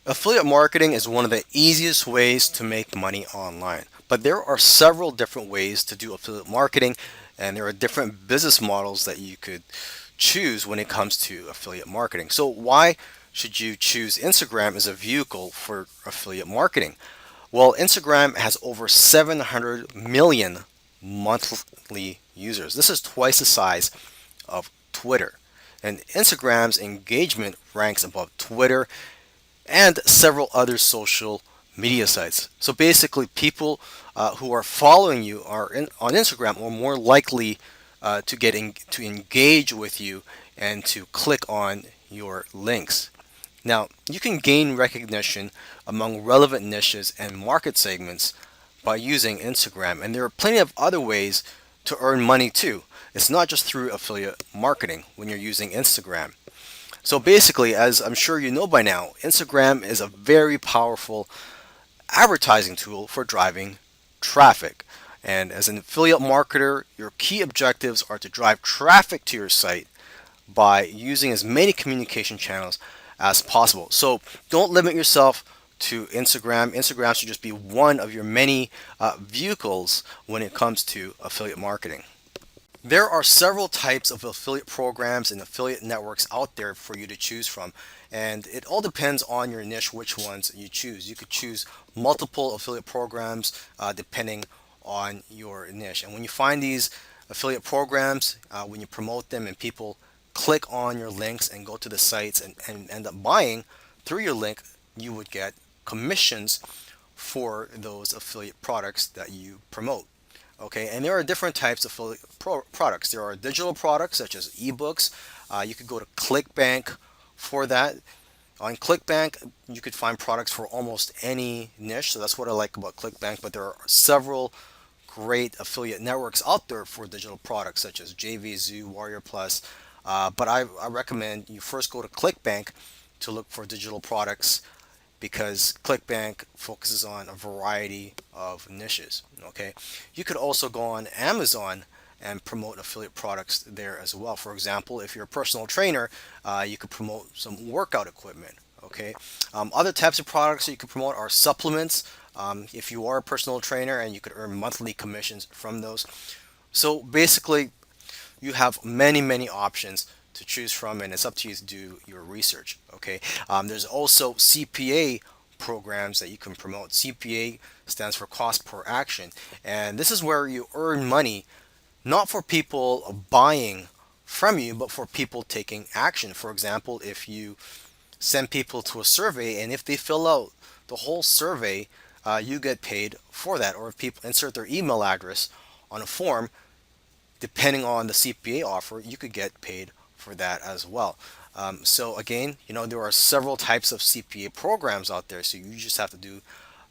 Affiliate marketing is one of the easiest ways to make money online. But there are several different ways to do affiliate marketing, and there are different business models that you could choose when it comes to affiliate marketing. So, why should you choose Instagram as a vehicle for affiliate marketing? Well, Instagram has over 700 million monthly users. This is twice the size of Twitter. And Instagram's engagement ranks above Twitter and several other social media sites. So basically, people who are following you on Instagram are more likely to engage with you and to click on your links. Now, you can gain recognition among relevant niches and market segments by using Instagram, and there are plenty of other ways to earn money too. It's not just through affiliate marketing when you're using Instagram. So basically, as I'm sure you know by now, Instagram is a very powerful advertising tool for driving traffic. And as an affiliate marketer, your key objectives are to drive traffic to your site by using as many communication channels as possible. So don't limit yourself to Instagram. Instagram should just be one of your many vehicles when it comes to affiliate marketing. There are several types of affiliate programs and affiliate networks out there for you to choose from, and it all depends on your niche which ones you choose. You could choose multiple affiliate programs depending on your niche. And when you find these affiliate programs, when you promote them and people click on your links and go to the sites and end up buying through your link, you would get commissions for those affiliate products that you promote. Okay, and there are different types of products. There are digital products such as ebooks. You could go to ClickBank for that. On ClickBank, you could find products for almost any niche. So that's what I like about ClickBank. But there are several great affiliate networks out there for digital products such as JVZoo, Warrior Plus. But I recommend you first go to ClickBank to look for digital products because ClickBank focuses on a variety of niches. Okay, you could also go on Amazon and promote affiliate products there as well. For example, if you're a personal trainer, you could promote some workout equipment. Okay, other types of products that you could promote are supplements. If you are a personal trainer, and you could earn monthly commissions from those. So basically, you have many options to choose from, and it's up to you to do your research. Okay, there's also CPA programs that you can promote. CPA stands for cost per action, and this is where you earn money not for people buying from you, but for people taking action. For example, if you send people to a survey and if they fill out the whole survey, you get paid for that. Or if people insert their email address on a form, depending on the CPA offer, you could get paid for that as well. So again, there are several types of CPA programs out there, so you just have to do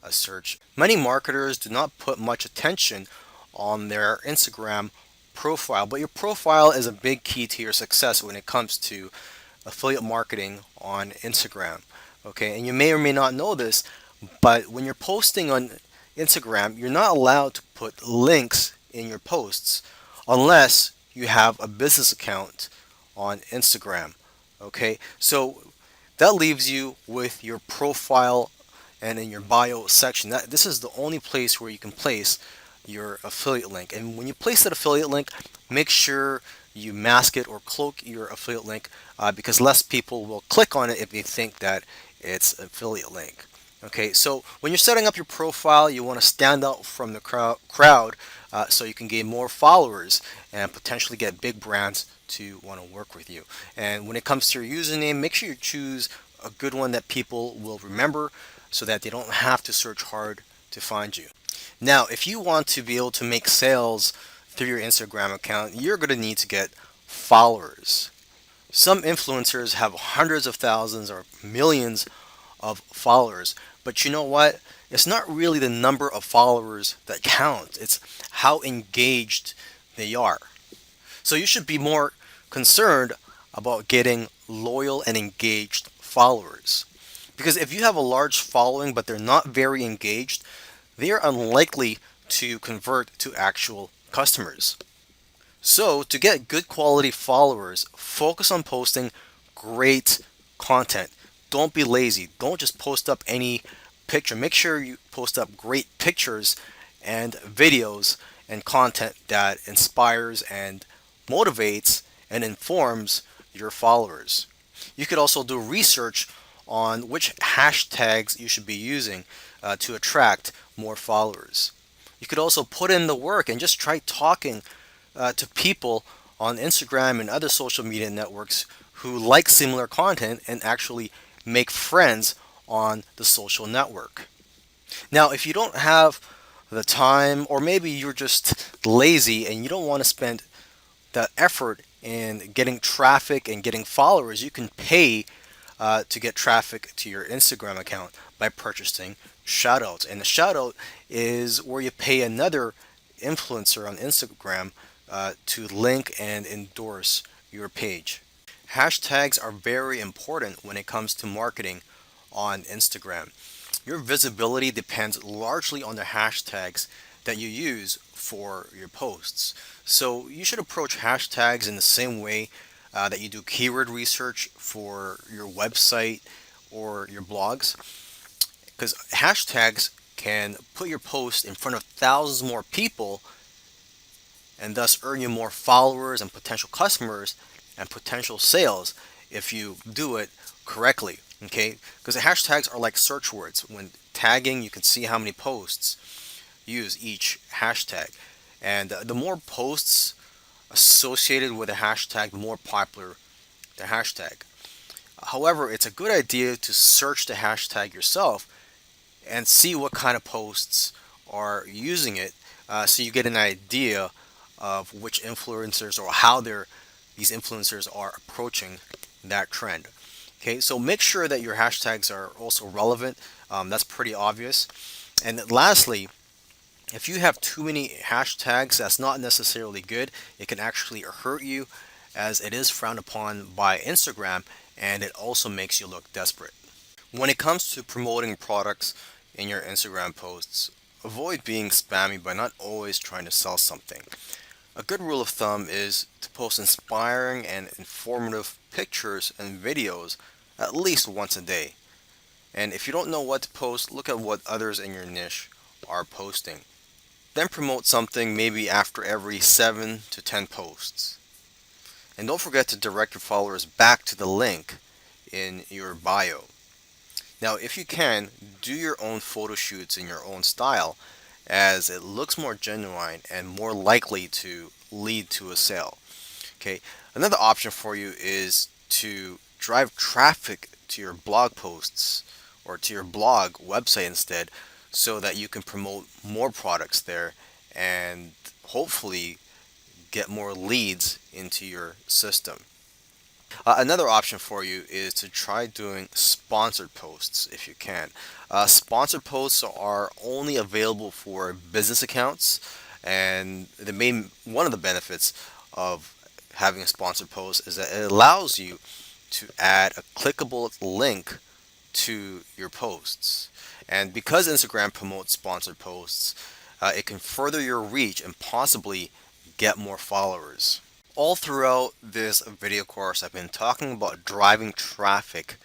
a search. Many marketers do not put much attention on their Instagram profile, but your profile is a big key to your success when it comes to affiliate marketing on Instagram. Okay, and you may or may not know this, but when you're posting on Instagram, you're not allowed to put links in your posts unless you have a business account on Instagram. Okay, so that leaves you with your profile and in your bio section. This is the only place where you can place your affiliate link. And when you place that affiliate link, make sure you mask it or cloak your affiliate link because less people will click on it if they think that it's an affiliate link. Okay, so when you're setting up your profile, you want to stand out from the crowd so you can gain more followers and potentially get big brands to want to work with you. And when it comes to your username, make sure you choose a good one that people will remember so that they don't have to search hard to find you. Now, if you want to be able to make sales through your Instagram account, you're going to need to get followers. Some influencers have hundreds of thousands or millions of followers, but you know what? It's not really the number of followers that counts, it's how engaged they are. So you should be more concerned about getting loyal and engaged followers. Because if you have a large following but they're not very engaged, they are unlikely to convert to actual customers. So, to get good quality followers, focus on posting great content. don't be lazy. Don't just post up any picture. Make sure you post up great pictures and videos and content that inspires and motivates and informs your followers. You could also do research on which hashtags you should be using to attract more followers. You could also put in the work and just try talking to people on Instagram and other social media networks who like similar content and actually make friends on the social network. Now, if you don't have the time, or maybe you're just lazy and you don't want to spend that effort in getting traffic and getting followers, you can pay to get traffic to your Instagram account by purchasing shoutouts. And the shoutout is where you pay another influencer on Instagram to link and endorse your page. Hashtags are very important when it comes to marketing on Instagram. Your visibility depends largely on the hashtags that you use for your posts. So you should approach hashtags in the same way that you do keyword research for your website or your blogs, because hashtags can put your post in front of thousands more people and thus earn you more followers and potential customers and potential sales if you do it correctly. Okay, because the hashtags are like search words. When tagging, you can see how many posts use each hashtag, and the more posts associated with a hashtag, the more popular the hashtag. However, it's a good idea to search the hashtag yourself and see what kind of posts are using it, so you get an idea of which influencers or how these influencers are approaching that trend. Okay, so make sure that your hashtags are also relevant. That's pretty obvious. And lastly, if you have too many hashtags, that's not necessarily good. It can actually hurt you, as it is frowned upon by Instagram, and it also makes you look desperate. When it comes to promoting products in your Instagram posts, avoid being spammy by not always trying to sell something. A good rule of thumb is to post inspiring and informative pictures and videos at least once a day. And if you don't know what to post, look at what others in your niche are posting. Then promote something maybe after every 7 to 10 posts. And don't forget to direct your followers back to the link in your bio. Now, if you can, do your own photo shoots in your own style, as it looks more genuine and more likely to lead to a sale. Okay, another option for you is to drive traffic to your blog posts or to your blog website instead, so that you can promote more products there and hopefully get more leads into your system. Another option for you is to try doing sponsored posts if you can. Sponsored posts are only available for business accounts, and one of the benefits of having a sponsored post is that it allows you to add a clickable link to your posts. And because Instagram promotes sponsored posts, it can further your reach and possibly get more followers. All throughout this video course, I've been talking about driving traffic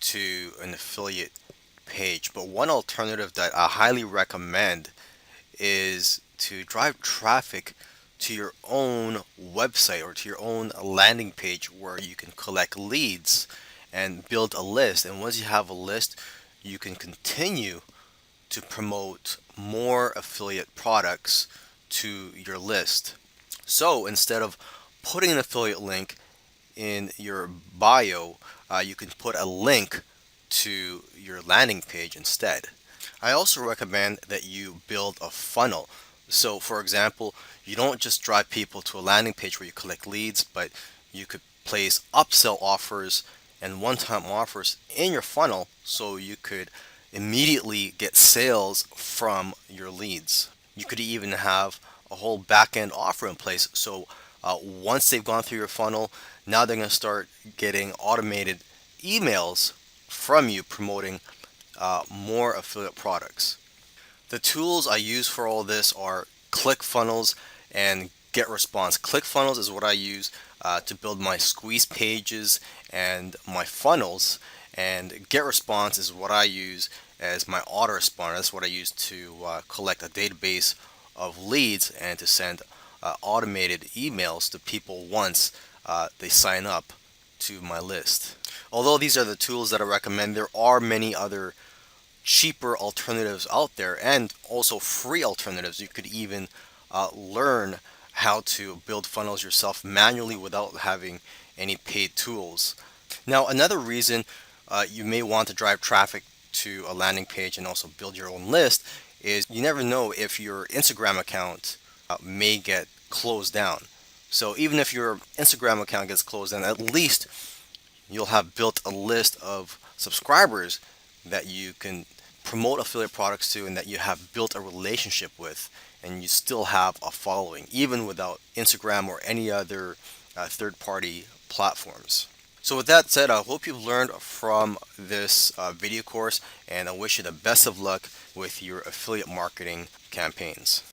to an affiliate page. But one alternative that I highly recommend is to drive traffic to your own website or to your own landing page, where you can collect leads and build a list. And once you have a list, you can continue to promote more affiliate products to your list. So instead of putting an affiliate link in your bio, you can put a link to your landing page instead. I also recommend that you build a funnel. So, for example, you don't just drive people to a landing page where you collect leads, but you could place upsell offers and one-time offers in your funnel, so you could immediately get sales from your leads. You could even have a whole back-end offer in place. So once they've gone through your funnel, now they're going to start getting automated emails from you promoting more affiliate products. The tools I use for all this are ClickFunnels and GetResponse. ClickFunnels is what I use to build my squeeze pages and my funnels, And GetResponse is what I use as my autoresponder. That's what I use to collect a database of leads and to send automated emails to people once they sign up to my list. Although these are the tools that I recommend, there are many other cheaper alternatives out there and also free alternatives. You could even learn how to build funnels yourself manually without having any paid tools. Now, another reason you may want to drive traffic to a landing page and also build your own list is you never know if your Instagram account may get closed down. So even if your Instagram account gets closed down, at least you'll have built a list of subscribers that you can promote affiliate products to and that you have built a relationship with, and you still have a following even without Instagram or any other third party platforms. So with that said, I hope you've learned from this video course, and I wish you the best of luck with your affiliate marketing campaigns.